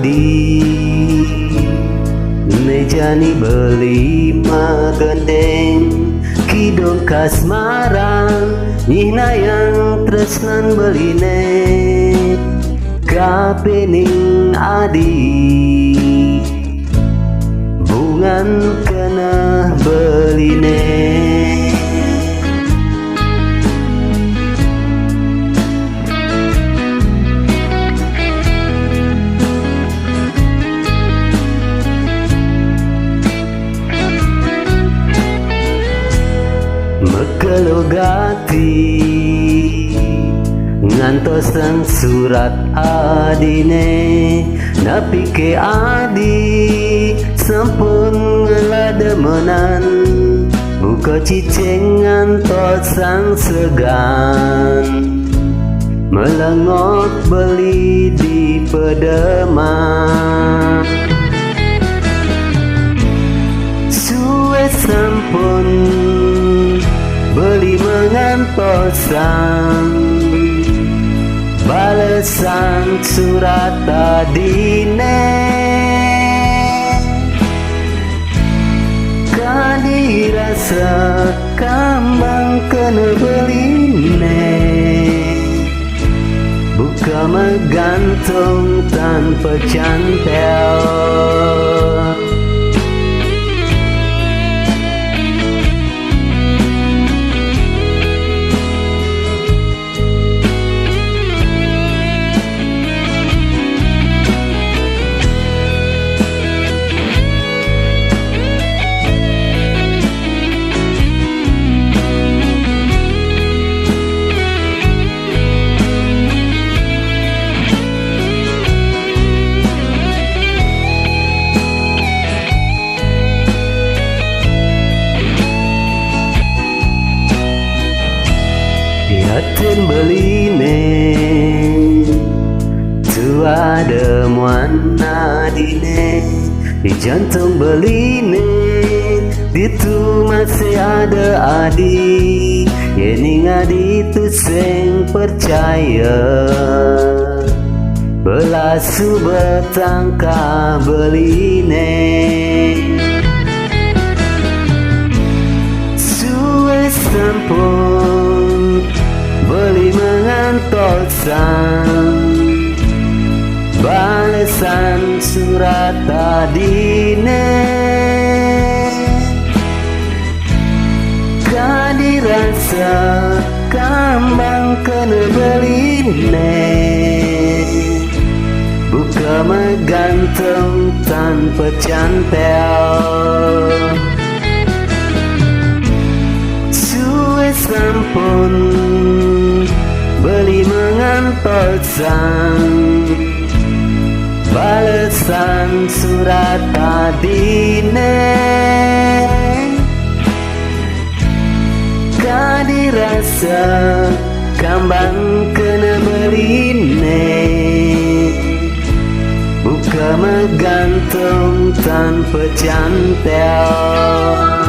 adi nejani beli magendeng kidong kasmaran nyihna yang tresnan beline kapening adi bungan kena beline mekelogati ngantosan surat adine napi ke adi sampun ngelademenan buka cicing ngantosan segan melengot beli di pedeman suwe sampun beli mengantosan balesan surat adine kadirasa kambang kena beline buka megantung tanpa cantel yatin beline tu ada muana dine di jantung beline ditu masih ada adi yening adi tu seng percaya belasu betangka beline suwe sampun beli mengantosan balesan surat adine kadirasa kambang kena beline buka megantung tanpa cantel suwe sampun beli mengantosan balesan surat adine kadirasa kambang kena beline buka megantung tanpa cantel